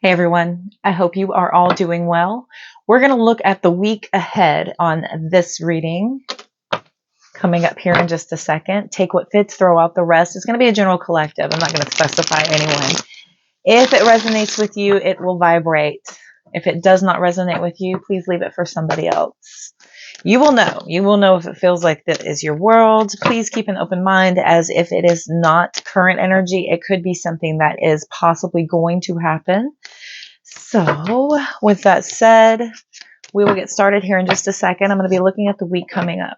Hey everyone, I hope you are all doing well. We're going to look at the week ahead on this reading coming up here in just a second. Take what fits, throw out the rest. It's going to be a general collective. I'm not going to specify anyone. If it resonates with you, it will vibrate. If it does not resonate with you, please leave it for somebody else. You will know. You will know if it feels like that is your world. Please keep an open mind, as if it is not current energy, it could be something that is possibly going to happen. So with that said, we will get started here in just a second. I'm going to be looking at the week coming up.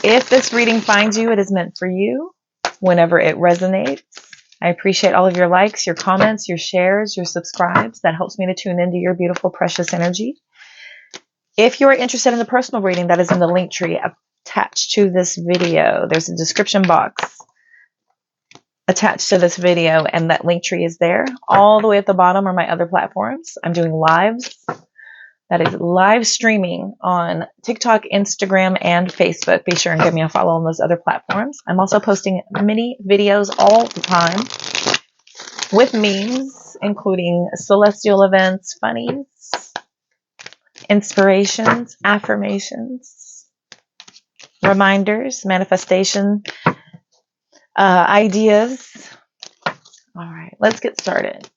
If this reading finds you, it is meant for you whenever it resonates. I appreciate all of your likes, your comments, your shares, your subscribes. That helps me to tune into your beautiful, precious energy. If you're interested in the personal reading, that is in the link tree attached to this video. There's a description box attached to this video, and that link tree is there. All the way at the bottom are my other platforms. I'm doing lives. That is live streaming on TikTok, Instagram, and Facebook. Be sure and give me a follow on those other platforms. I'm also posting mini videos all the time with memes, including celestial events, funnies, inspirations, affirmations, reminders, manifestation, ideas. All right, let's get started.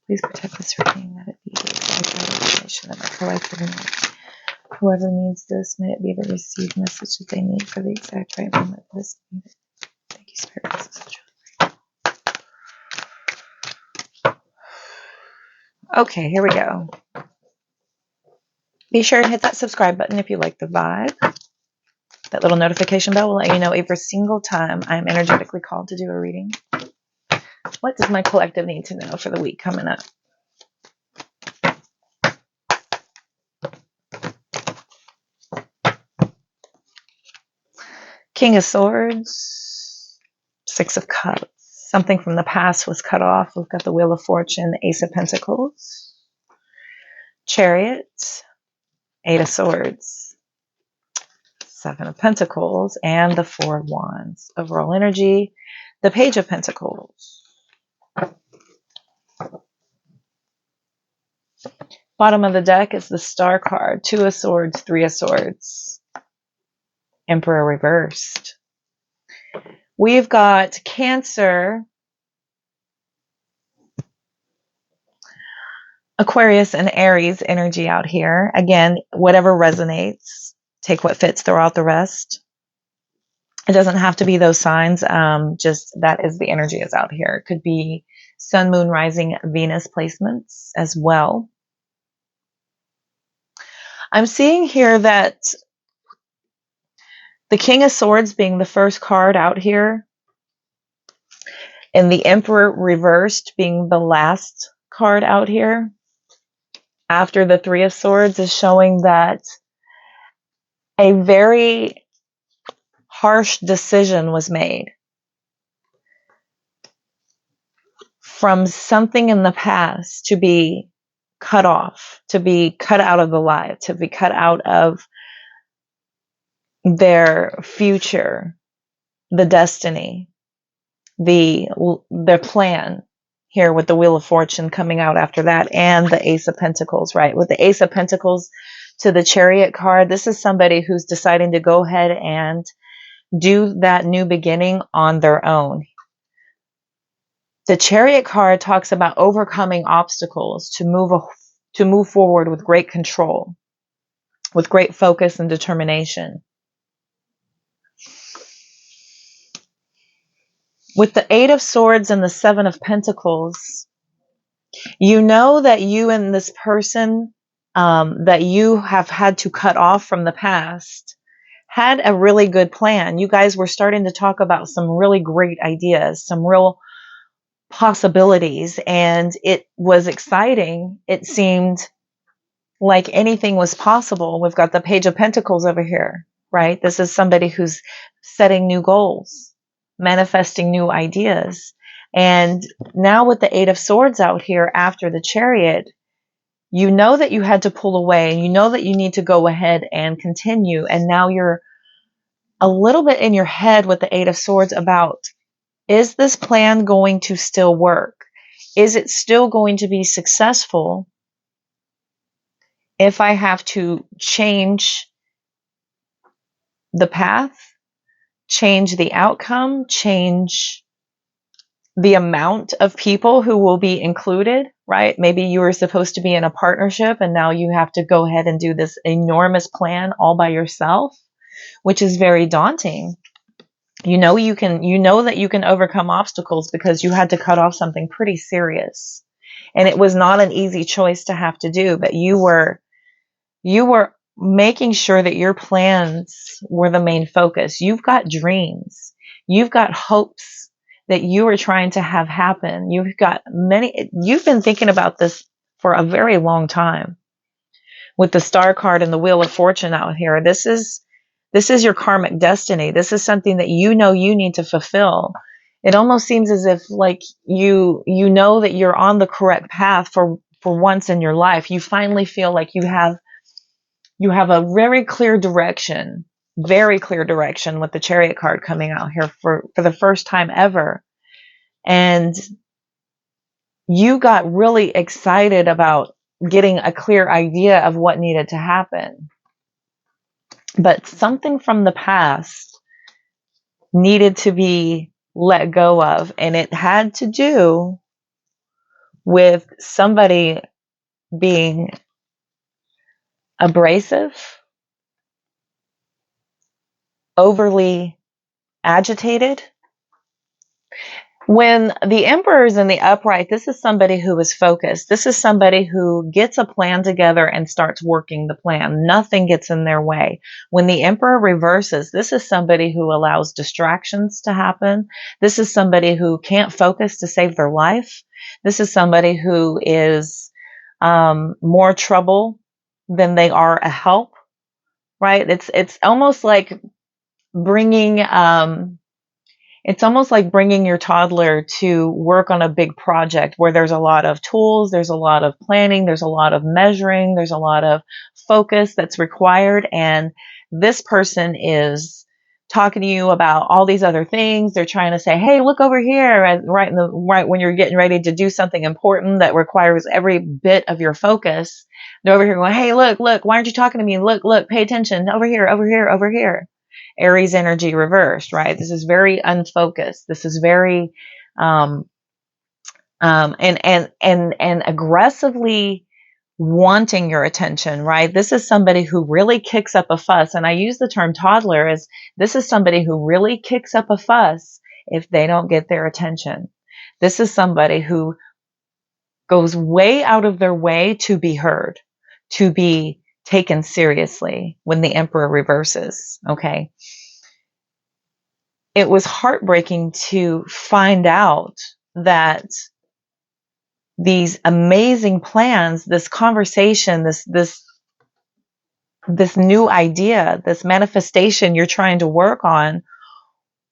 Please protect this reading, that it be the exact information that my collective needs. Whoever needs this, may it be the received message that they need for the exact right moment that is needed. Thank you, Spirit. This is such a... Okay, here we go. Be sure to hit that subscribe button if you like the vibe. That little notification bell will let you know every single time I'm energetically called to do a reading. What does my collective need to know for the week coming up? King of Swords, Six of Cups. Something from the past was cut off. We've got the Wheel of Fortune, the Ace of Pentacles, Chariot, Eight of Swords, Seven of Pentacles, and the Four of Wands. Overall energy, the Page of Pentacles. Bottom of the deck is the Star card, Two of Swords, Three of Swords, Emperor reversed. We've got Cancer, Aquarius, and Aries energy out here. Again, whatever resonates, take what fits, throw out the rest. It doesn't have to be those signs. Just that is the energy is out here. It could be Sun, Moon, Rising, Venus placements as well. I'm seeing here that the King of Swords being the first card out here, and the Emperor reversed being the last card out here after the Three of Swords, is showing that a very harsh decision was made from something in the past to be cut off, to be cut out of the light, to be cut out of their future, the destiny, the plan here, with the Wheel of Fortune coming out after that, and the Ace of Pentacles, right? With the Ace of Pentacles to the Chariot card, this is somebody who's deciding to go ahead and do that new beginning on their own. The Chariot card talks about overcoming obstacles to move forward with great control, with great focus and determination. With the Eight of Swords and the Seven of Pentacles, you know that you and this person that you have had to cut off from the past had a really good plan. You guys were starting to talk about some really great ideas, some real possibilities, and it was exciting. It seemed like anything was possible. We've got the Page of Pentacles over here, right? This is somebody who's setting new goals, manifesting new ideas. And now with the Eight of Swords out here after the Chariot, you know that you had to pull away, and you know that you need to go ahead and continue. And now you're a little bit in your head with the Eight of Swords about Is this plan going to still work? Is it still going to be successful if I have to change the path, change the outcome, change the amount of people who will be included, right? Maybe you were supposed to be in a partnership and now you have to go ahead and do this enormous plan all by yourself, which is very daunting. You know that you can overcome obstacles because you had to cut off something pretty serious. And it was not an easy choice to have to do, but you were making sure that your plans were the main focus. You've got dreams. You've got hopes that you are trying to have happen. You've been thinking about this for a very long time. With the star card and the wheel of fortune out here, this is your karmic destiny. This is something that you know you need to fulfill. It almost seems as if like you know that you're on the correct path for once in your life. You finally feel like you have a very clear direction with the Chariot card coming out here for the first time ever. And you got really excited about getting a clear idea of what needed to happen. But something from the past needed to be let go of, and it had to do with somebody being abrasive, overly agitated. When the Emperor is in the upright, this is somebody who is focused. This is somebody who gets a plan together and starts working the plan. Nothing gets in their way. When the Emperor reverses, this is somebody who allows distractions to happen. This is somebody who can't focus to save their life. This is somebody who is more trouble than they are a help, right? It's almost like bringing your toddler to work on a big project where there's a lot of tools, there's a lot of planning, there's a lot of measuring, there's a lot of focus that's required. And this person is talking to you about all these other things. They're trying to say, hey, look over here. And right when you're getting ready to do something important that requires every bit of your focus, they're over here going, hey, look, why aren't you talking to me? Look, pay attention. Over here. Aries energy reversed, right? This is very unfocused. This is very, and aggressively wanting your attention, right? This is somebody who really kicks up a fuss. And I use the term toddler as this is somebody who really kicks up a fuss if they don't get their attention. This is somebody who goes way out of their way to be heard, to be taken seriously when the Emperor reverses, okay? It was heartbreaking to find out that these amazing plans, this conversation, this new idea, this manifestation you're trying to work on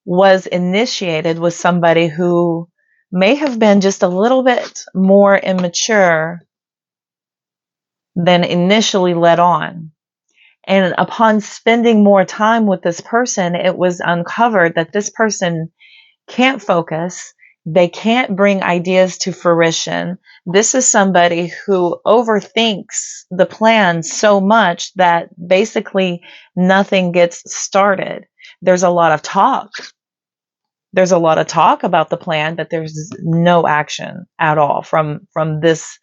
was initiated with somebody who may have been just a little bit more immature than initially led on. And upon spending more time with this person, it was uncovered that this person can't focus. They can't bring ideas to fruition. This is somebody who overthinks the plan so much that basically nothing gets started. There's a lot of talk. There's a lot of talk about the plan, but there's no action at all from this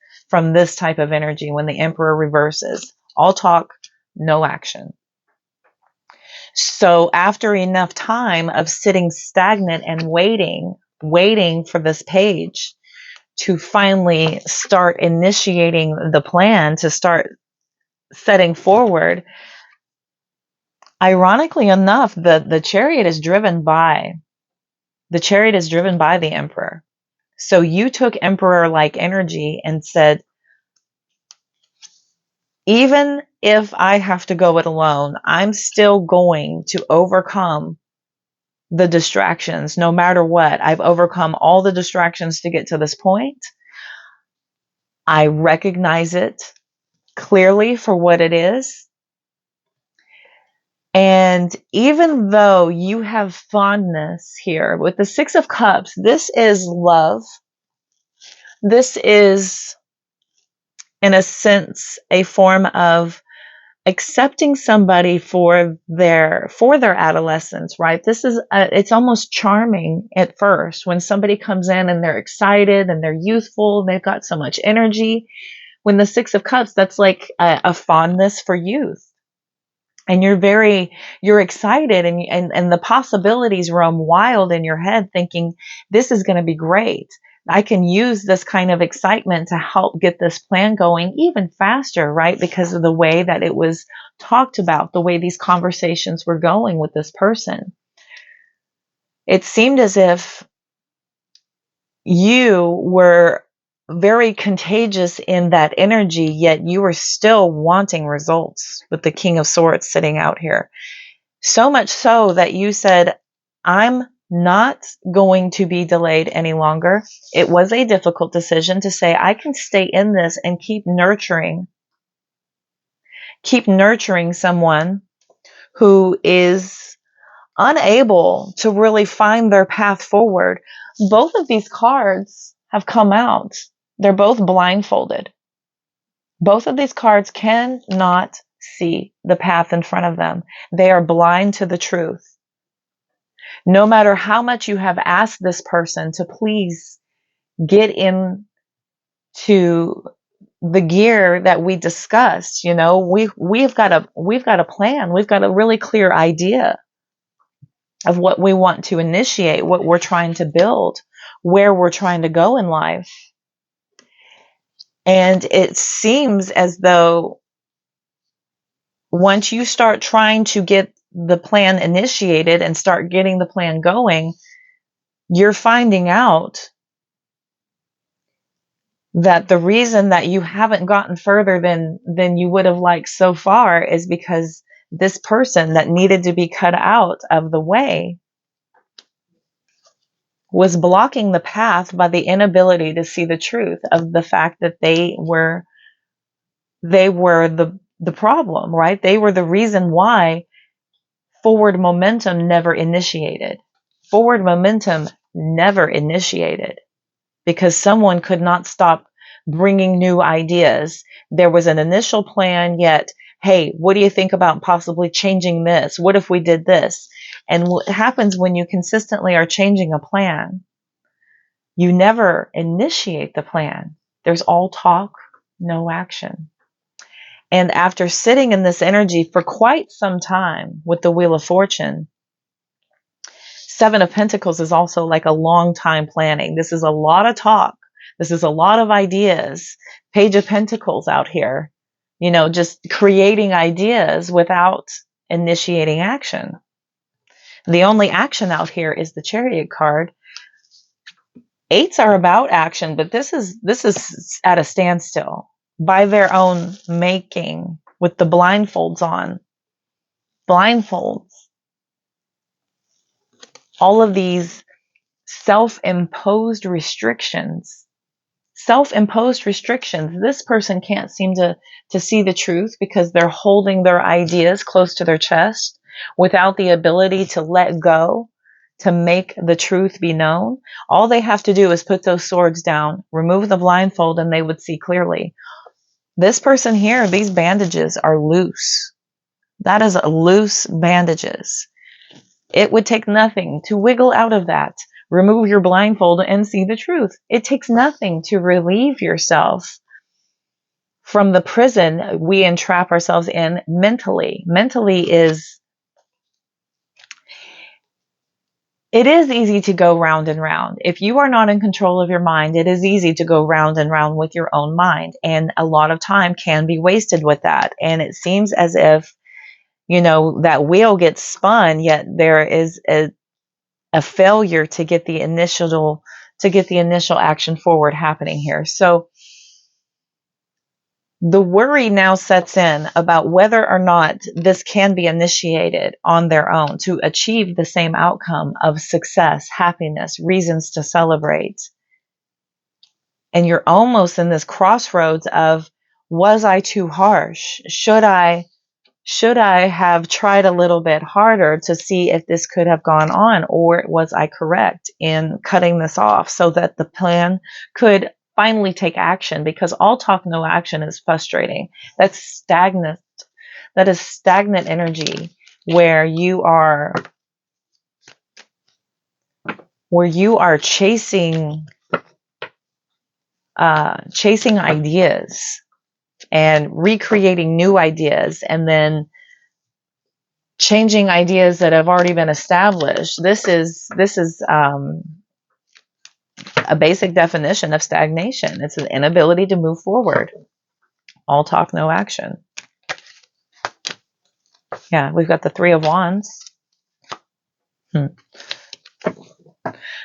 type of energy when the Emperor reverses. All talk, no action. So after enough time of sitting stagnant and waiting for this page to finally start initiating the plan, to start setting forward, ironically enough, the chariot is driven by the Emperor. So you took Emperor-like energy and said, even if I have to go it alone, I'm still going to overcome the distractions, no matter what. I've overcome all the distractions to get to this point. I recognize it clearly for what it is. And even though you have fondness here with the Six of Cups, this is love. This is, in a sense, a form of accepting somebody for their adolescence, right? This is it's almost charming at first when somebody comes in and they're excited and they're youthful, they've got so much energy. When the Six of Cups, that's like a fondness for youth. And you're excited, and the possibilities roam wild in your head, thinking this is going to be great. I can use this kind of excitement to help get this plan going even faster, right? Because of the way that it was talked about, the way these conversations were going with this person. It seemed as if you were very contagious in that energy, yet you were still wanting results with the King of Swords sitting out here. So much so that you said, I'm not going to be delayed any longer. It was a difficult decision to say, I can stay in this and keep nurturing someone who is unable to really find their path forward. Both of these cards have come out. They're both blindfolded. Both of these cards cannot see the path in front of them. They are blind to the truth. No matter how much you have asked this person to please get into the gear that we discussed, we've got a plan. We've got a really clear idea of what we want to initiate, what we're trying to build, where we're trying to go in life. And it seems as though once you start trying to get the plan initiated and start getting the plan going, you're finding out that the reason that you haven't gotten further than you would have liked so far is because this person that needed to be cut out of the way was blocking the path by the inability to see the truth of the fact that they were the problem, right? They were the reason why forward momentum never initiated. Forward momentum never initiated because someone could not stop bringing new ideas. There was an initial plan, yet, hey, what do you think about possibly changing this? What if we did this? And what happens when you consistently are changing a plan? You never initiate the plan. There's all talk, no action. And after sitting in this energy for quite some time with the Wheel of Fortune, Seven of Pentacles is also like a long time planning. This is a lot of talk. This is a lot of ideas. Page of Pentacles out here, just creating ideas without initiating action. The only action out here is the Chariot card. Eights are about action, but this is at a standstill by their own making with the blindfolds on. Blindfolds. All of these self-imposed restrictions. Self-imposed restrictions. This person can't seem to see the truth because they're holding their ideas close to their chest without the ability to let go, to make the truth be known. All they have to do is put those swords down, remove the blindfold, and they would see clearly. This person here, these bandages are loose. That is loose bandages. It would take nothing to wiggle out of that. Remove your blindfold and see the truth. It takes nothing to relieve yourself from the prison we entrap ourselves in mentally. Mentally it is easy to go round and round. If you are not in control of your mind, it is easy to go round and round with your own mind. And a lot of time can be wasted with that. And it seems as if, that wheel gets spun, yet there is a failure to get the initial action forward happening here. So the worry now sets in about whether or not this can be initiated on their own to achieve the same outcome of success, happiness, reasons to celebrate. And you're almost in this crossroads of, was I too harsh? Should I Should I have tried a little bit harder to see if this could have gone on, or was I correct in cutting this off so that the plan could finally take action? Because all talk, no action is frustrating. That's stagnant. That is stagnant energy where you are chasing ideas and recreating new ideas, and then changing ideas that have already been established. This is a basic definition of stagnation. It's an inability to move forward. All talk, no action. Yeah, we've got the Three of Wands.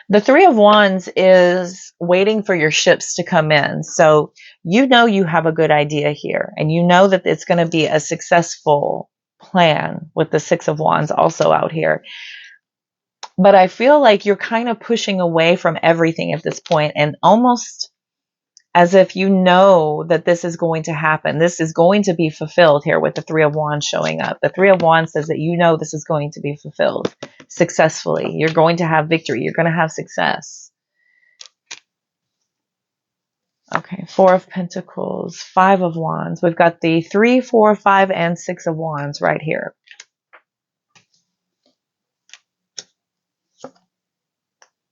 The Three of Wands is waiting for your ships to come in. So you know you have a good idea here, and you know that it's going to be a successful plan with the Six of Wands also out here. But I feel like you're kind of pushing away from everything at this point, and almost as if you know that this is going to happen. This is going to be fulfilled here with the Three of Wands showing up. The Three of Wands says that you know this is going to be fulfilled successfully. You're going to have victory. You're going to have success. Okay, Four of Pentacles, Five of Wands. We've got the 3, 4, 5, and 6 of Wands right here.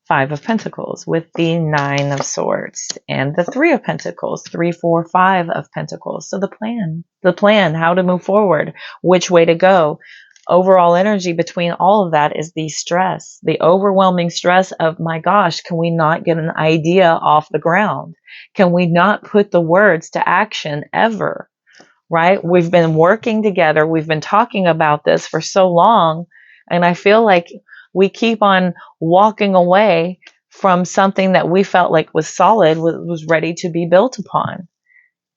Five of Pentacles with the 9 of Swords and the 3 of Pentacles, 3, 4, 5 of Pentacles. So the plan, how to move forward, which way to go. Overall energy between all of that is the stress, the overwhelming stress of, my gosh, can we not get an idea off the ground? Can we not put the words to action ever? Right? We've been working together. We've been talking about this for so long. And I feel like we keep on walking away from something that we felt like was solid, was ready to be built upon.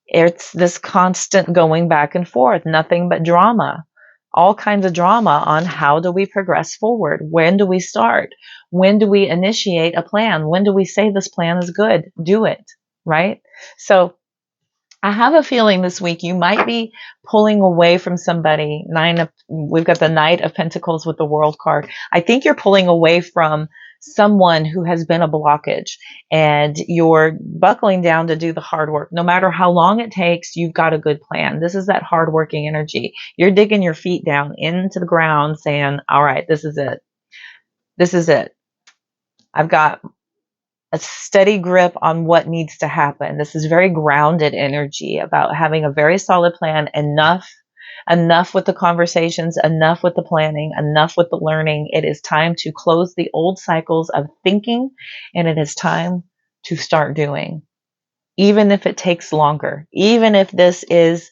It's this constant going back and forth, nothing but drama, all kinds of drama on how do we progress forward? When do we start? When do we initiate a plan? When do we say this plan is good? Do it, right? So I have a feeling this week you might be pulling away from somebody. We've got the Knight of Pentacles with the World card. I think you're pulling away from someone who has been a blockage, and you're buckling down to do the hard work. No matter how long it takes, you've got a good plan. This is that hardworking energy. You're digging your feet down into the ground saying, all right, this is it. This is it. I've got a steady grip on what needs to happen. This is very grounded energy about having a very solid plan, enough with the conversations, enough with the planning, enough with the learning. It is time to close the old cycles of thinking, and it is time to start doing. Even if it takes longer, even if this is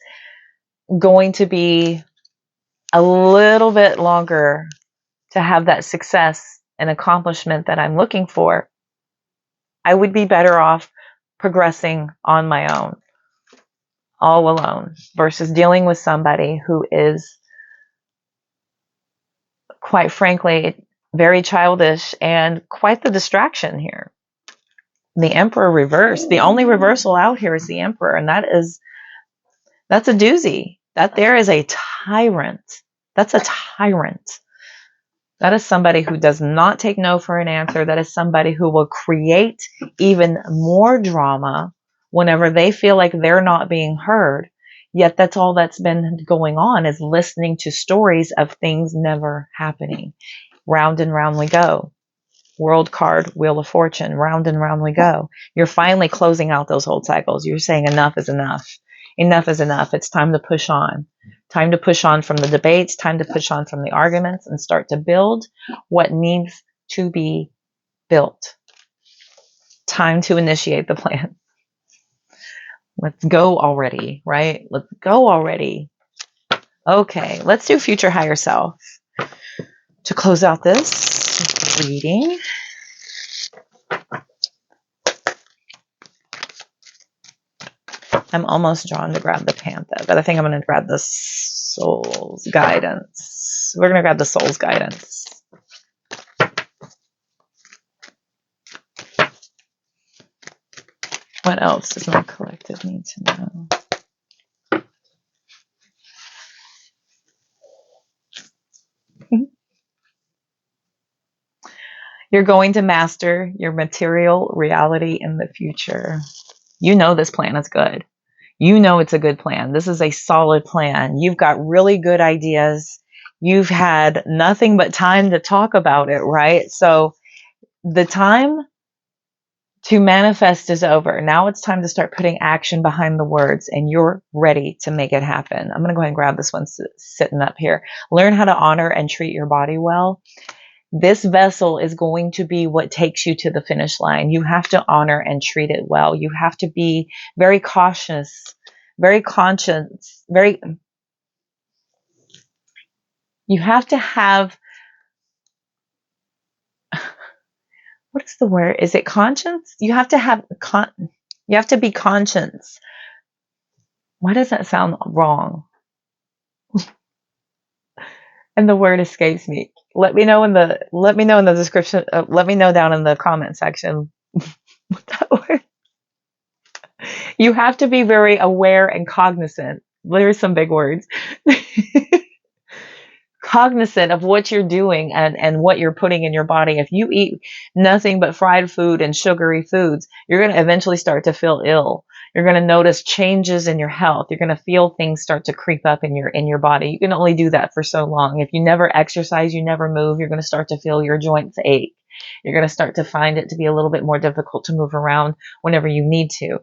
going to be a little bit longer to have that success and accomplishment that I'm looking for, I would be better off progressing on my own, all alone, versus dealing with somebody who is, quite frankly, very childish and quite the distraction here. The Emperor reversed. The only reversal out here is the Emperor, and that's a doozy. That there is a tyrant. That's a tyrant. That is somebody who does not take no for an answer. That is somebody who will create even more drama whenever they feel like they're not being heard. Yet that's all that's been going on, is listening to stories of things never happening. Round and round we go. World card, Wheel of Fortune, round and round we go. You're finally closing out those old cycles. You're saying enough is enough. Enough is enough. It's time to push on. Time to push on from the debates, time to push on from the arguments, and start to build what needs to be built. Time to initiate the plan. Let's go already, right? Let's go already. Okay, let's do future higher self to close out this reading. I'm almost drawn to grab the Panther, but I think I'm going to grab the Soul's Guidance. We're going to grab the Soul's Guidance. What else does my collective need to know? You're going to master your material reality in the future. You know this plan is good. You know it's a good plan. This is a solid plan. You've got really good ideas. You've had nothing but time to talk about it, right? So the time to manifest is over. Now it's time to start putting action behind the words, and you're ready to make it happen. I'm going to go ahead and grab this one sitting up here. Learn how to honor and treat your body well. This vessel is going to be what takes you to the finish line. You have to honor and treat it well. You have to be very cautious, very conscious, you have to have, what is the word? Is it conscience? You have to have, you have to be conscious. Why does that sound wrong? And the word escapes me. Let me know in the description. Let me know down in the comment section what that word. You have to be very aware and cognizant. There's some big words. Cognizant of what you're doing and what you're putting in your body. If you eat nothing but fried food and sugary foods, you're going to eventually start to feel ill. You're going to notice changes in your health. You're going to feel things start to creep up in your body. You can only do that for so long. If you never exercise, you never move, you're going to start to feel your joints ache. You're going to start to find it to be a little bit more difficult to move around whenever you need to.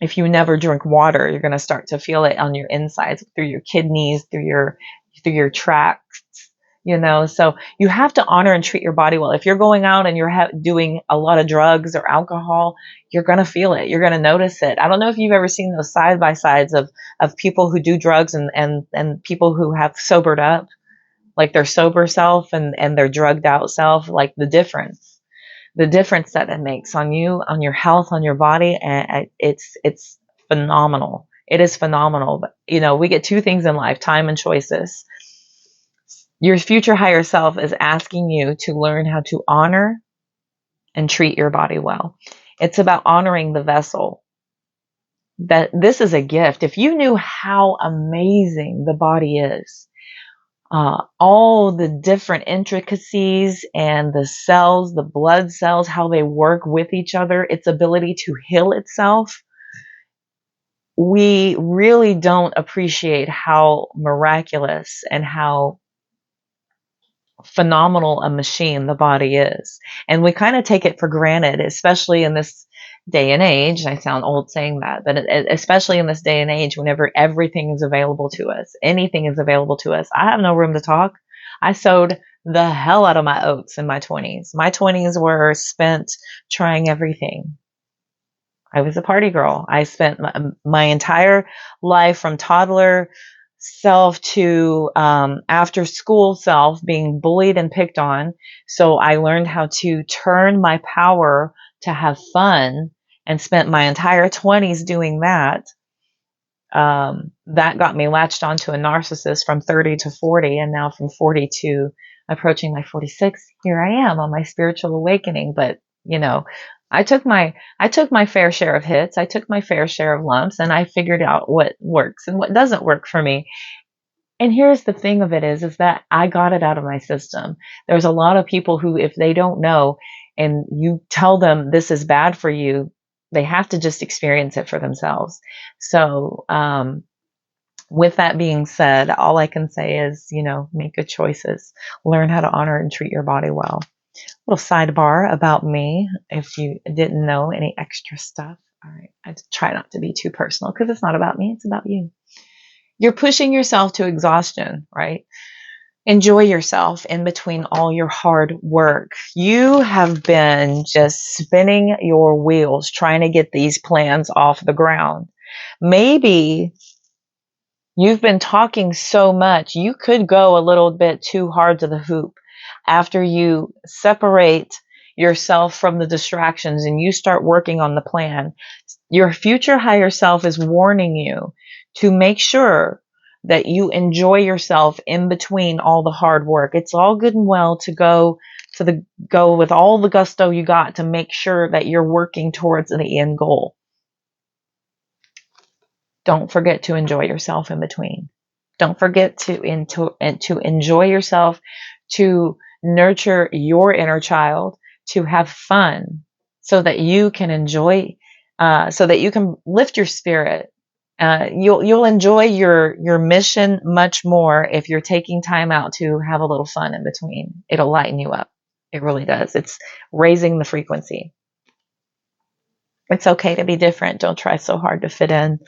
If you never drink water, you're going to start to feel it on your insides, through your kidneys, through your tracts, so you have to honor and treat your body well. If you're going out and you're doing a lot of drugs or alcohol, you're going to feel it. You're going to notice it. I don't know if you've ever seen those side by sides of people who do drugs and people who have sobered up, like their sober self and their drugged out self, like the difference that it makes on you, on your health, on your body. And it's phenomenal. It is phenomenal. But, we get two things in life: time and choices. Your future higher self is asking you to learn how to honor and treat your body well. It's about honoring the vessel. That this is a gift. If you knew how amazing the body is, all the different intricacies and the cells, the blood cells, how they work with each other, its ability to heal itself, we really don't appreciate how miraculous and how phenomenal a machine the body is. And we kind of take it for granted, especially in this day and age. I sound old saying that, but especially in this day and age, whenever everything is available to us, anything is available to us. I have no room to talk. I sowed the hell out of my oats in my 20s. My 20s were spent trying everything. I was a party girl. I spent my entire life, from toddler self to after school self, being bullied and picked on. So I learned how to turn my power to have fun, and spent my entire 20s doing that. That got me latched onto a narcissist from 30 to 40, and now from 40 to approaching my 46, here I am on my spiritual awakening. But I took my fair share of hits. I took my fair share of lumps, and I figured out what works and what doesn't work for me. And here's the thing of it is that I got it out of my system. There's a lot of people who, if they don't know and you tell them this is bad for you, they have to just experience it for themselves. So, with that being said, all I can say is, make good choices, learn how to honor and treat your body well. Little sidebar about me, if you didn't know any extra stuff. All right, I try not to be too personal because it's not about me, it's about you. You're pushing yourself to exhaustion, right? Enjoy yourself in between all your hard work. You have been just spinning your wheels trying to get these plans off the ground. Maybe you've been talking so much, you could go a little bit too hard to the hoop. After you separate yourself from the distractions and you start working on the plan, your future higher self is warning you to make sure that you enjoy yourself in between all the hard work. It's all good and well to go with all the gusto you got to make sure that you're working towards the end goal. Don't forget to enjoy yourself in between. Don't forget to enjoy yourself, to nurture your inner child, to have fun, so that you can enjoy, so that you can lift your spirit. You'll enjoy your mission much more if you're taking time out to have a little fun in between. It'll lighten you up. It really does. It's raising the frequency. It's okay to be different. Don't try so hard to fit in.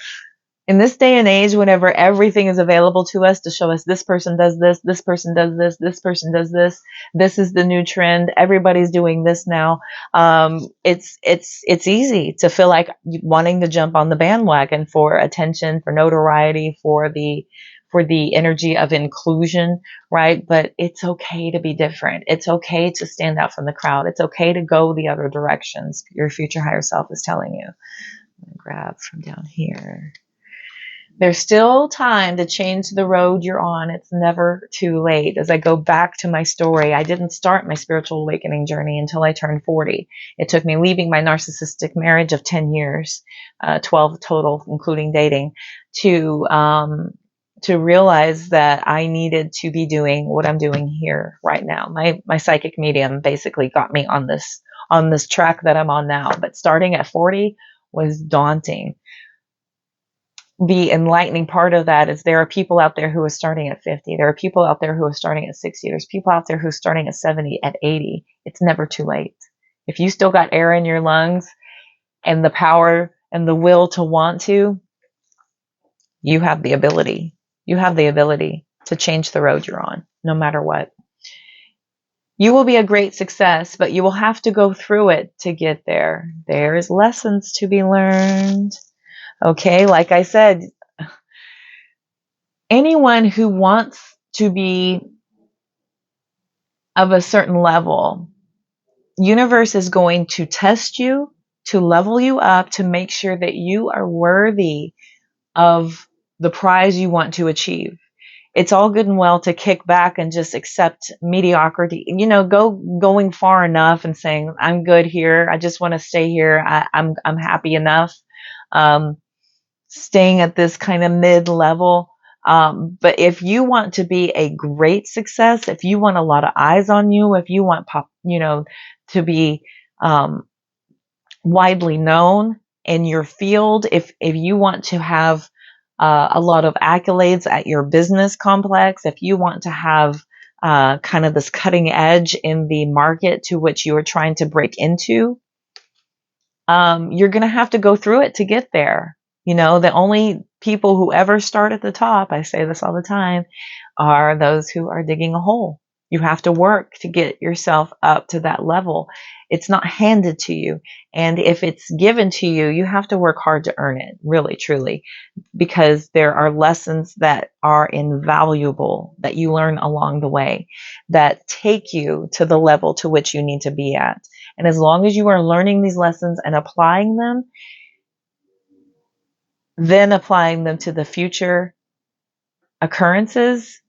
In this day and age, whenever everything is available to us to show us this person does this, this person does this, this person does this, this is the new trend, everybody's doing this now. It's easy to feel like wanting to jump on the bandwagon for attention, for notoriety, for the energy of inclusion, right? But it's okay to be different. It's okay to stand out from the crowd. It's okay to go the other directions. Your future higher self is telling you. I'm gonna grab from down here. There's still time to change the road you're on. It's never too late. As I go back to my story, I didn't start my spiritual awakening journey until I turned 40. It took me leaving my narcissistic marriage of 10 years, 12 total, including dating, to realize that I needed to be doing what I'm doing here right now. My psychic medium basically got me on this track that I'm on now. But starting at 40 was daunting. The enlightening part of that is there are people out there who are starting at 50. There are people out there who are starting at 60. There's people out there who are starting at 70, at 80. It's never too late. If you still got air in your lungs and the power and the will to want to, you have the ability. You have the ability to change the road you're on, no matter what. You will be a great success, but you will have to go through it to get there. There's lessons to be learned. Okay, like I said, anyone who wants to be of a certain level, universe is going to test you, to level you up, to make sure that you are worthy of the prize you want to achieve. It's all good and well to kick back and just accept mediocrity, going far enough and saying, I'm good here. I just want to stay here. I'm happy enough. Staying at this kind of mid-level. But if you want to be a great success, if you want a lot of eyes on you, if you want to be widely known in your field, if you want to have a lot of accolades at your business complex, if you want to have kind of this cutting edge in the market to which you are trying to break into, you're going to have to go through it to get there. The only people who ever start at the top, I say this all the time, are those who are digging a hole. You have to work to get yourself up to that level. It's not handed to you. And if it's given to you, you have to work hard to earn it, really, truly, because there are lessons that are invaluable that you learn along the way that take you to the level to which you need to be at. And as long as you are learning these lessons and applying them, then applying them to the future occurrences,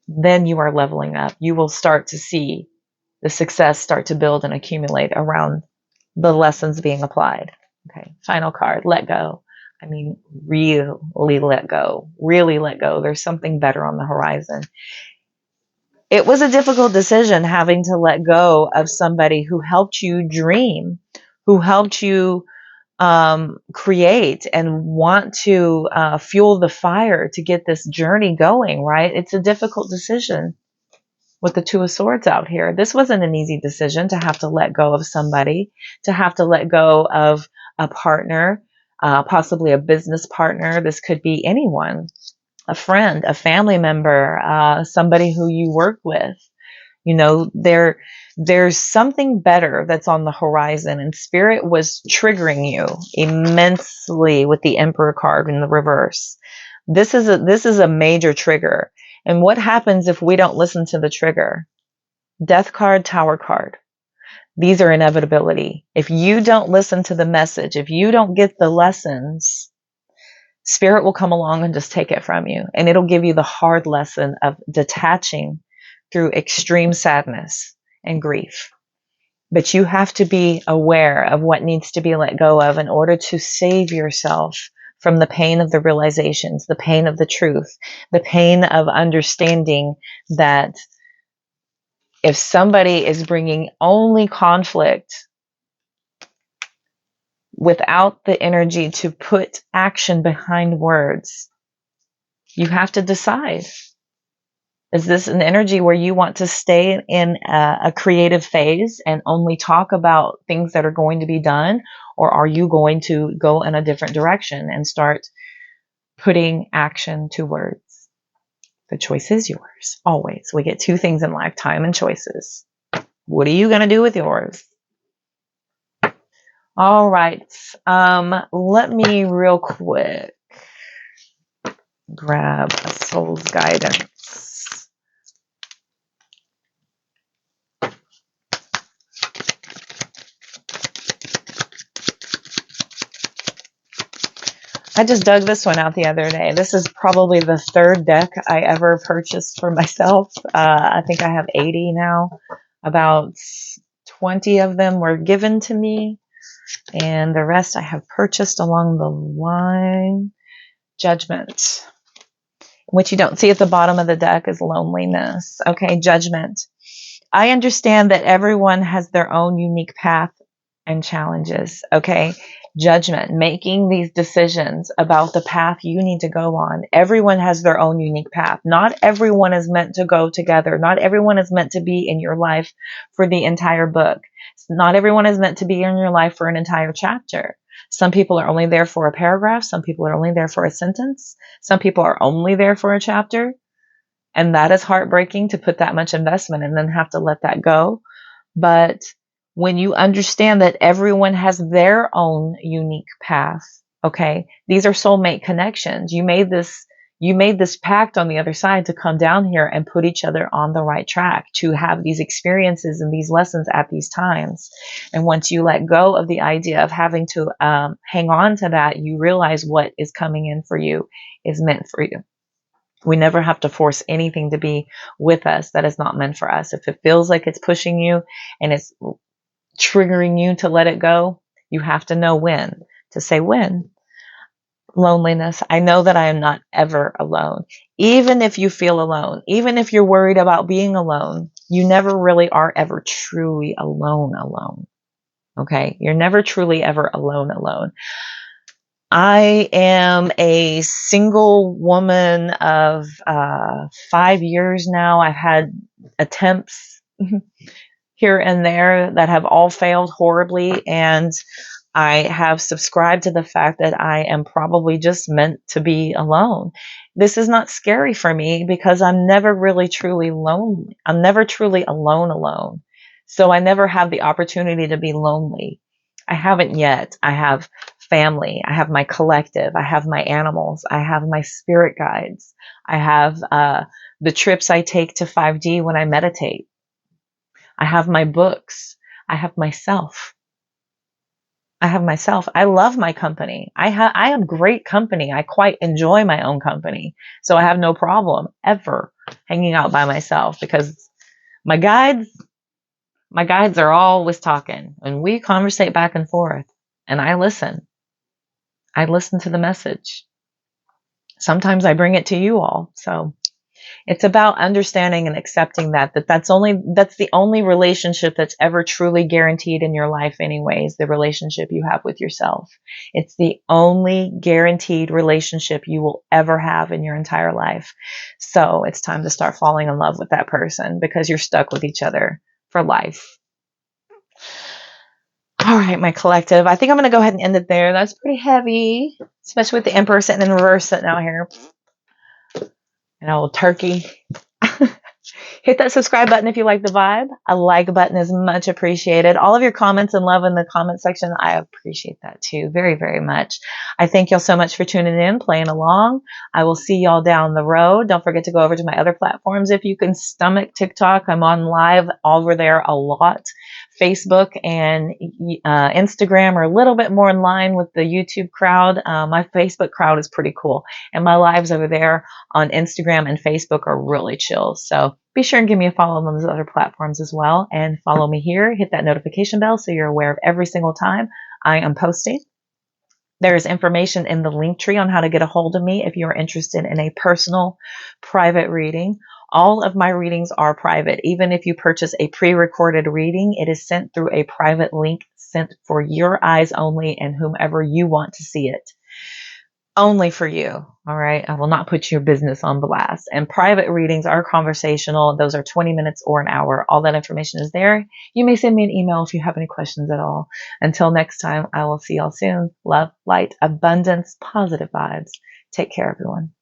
then you are leveling up. You will start to see the success start to build and accumulate around the lessons being applied. Okay, final card, let go. I mean, really let go. Really let go. There's something better on the horizon. It was a difficult decision having to let go of somebody who helped you dream, who helped you create and want to fuel the fire to get this journey going, right? It's a difficult decision with the Two of Swords out here. This wasn't an easy decision to have to let go of somebody, to have to let go of a partner, possibly a business partner. This could be anyone, a friend, a family member, somebody who you work with. There's something better that's on the horizon, and Spirit was triggering you immensely with the Emperor card in the reverse. This is a major trigger. And what happens if we don't listen to the trigger? Death card, Tower card. These are inevitability. If you don't listen to the message, if you don't get the lessons, Spirit will come along and just take it from you. And it'll give you the hard lesson of detaching through extreme sadness and grief. But you have to be aware of what needs to be let go of in order to save yourself from the pain of the realizations, the pain of the truth, the pain of understanding that If somebody is bringing only conflict without the energy to put action behind words, you have to decide. Is this an energy where you want to stay in a creative phase and only talk about things that are going to be done? Or are you going to go in a different direction and start putting action to words? The choice is yours. Always. We get two things in life, time and choices. What are you going to do with yours? All right. Let me real quick grab a soul's guidance. I just dug this one out the other day. This is probably the third deck I ever purchased for myself. I think I have 80 now. About 20 of them were given to me, and the rest I have purchased along the line. Judgment. What you don't see at the bottom of the deck is loneliness. Okay, judgment. I understand that everyone has their own unique path and challenges. Okay, judgment, making these decisions about the path you need to go on. Everyone has their own unique path. Not everyone is meant to go together. Not everyone is meant to be in your life for the entire book. Not everyone is meant to be in your life for an entire chapter. Some people are only there for a paragraph. Some people are only there for a sentence. Some people are only there for a chapter. And that is heartbreaking to put that much investment and then have to let that go. But when you understand that everyone has their own unique path, okay, these are soulmate connections. You made this pact on the other side to come down here and put each other on the right track, to have these experiences and these lessons at these times. And once you let go of the idea of having to hang on to that, you realize what is coming in for you is meant for you. We never have to force anything to be with us that is not meant for us. If it feels like it's pushing you and it's triggering you to let it go, you have to know when to say when. Loneliness. I know that I am not ever alone. Even if you feel alone, even if you're worried about being alone, you never really are ever truly alone. Okay? You're never truly ever alone. I am a single woman of 5 years now. I've had attempts here and there that have all failed horribly, and I have subscribed to the fact that I am probably just meant to be alone. This is not scary for me because I'm never really truly lonely. I'm never truly alone. So I never have the opportunity to be lonely. I haven't yet. I have family. I have my collective. I have my animals. I have my spirit guides. I have the trips I take to 5D when I meditate. I have my books. I have myself. I love my company. I am great company. I quite enjoy my own company. So I have no problem ever hanging out by myself because my guides are always talking and we conversate back and forth and I listen. I listen to the message. Sometimes I bring it to you all. So it's about understanding and accepting that's the only relationship that's ever truly guaranteed in your life anyways, the relationship you have with yourself. It's the only guaranteed relationship you will ever have in your entire life. So it's time to start falling in love with that person because you're stuck with each other for life. All right, my collective. I think I'm going to go ahead and end it there. That's pretty heavy, especially with the Emperor sitting in reverse sitting out here. An old turkey. Hit that subscribe button if you like the vibe. A like button is much appreciated. All of your comments and love in the comment section, I appreciate that too very, very much. I thank y'all so much for tuning in, playing along. I will see y'all down the road. Don't forget to go over to my other platforms if you can stomach TikTok. I'm on live over there a lot. Facebook and Instagram are a little bit more in line with the YouTube crowd. My Facebook crowd is pretty cool. And my lives over there on Instagram and Facebook are really chill. So be sure and give me a follow on those other platforms as well. And follow me here. Hit that notification bell so you're aware of every single time I am posting. There is information in the link tree on how to get a hold of me if you're interested in a personal private reading. All of my readings are private. Even if you purchase a pre-recorded reading, it is sent through a private link sent for your eyes only and whomever you want to see it. Only for you. All right. I will not put your business on blast. And private readings are conversational. Those are 20 minutes or an hour. All that information is there. You may send me an email if you have any questions at all. Until next time, I will see y'all soon. Love, light, abundance, positive vibes. Take care, everyone.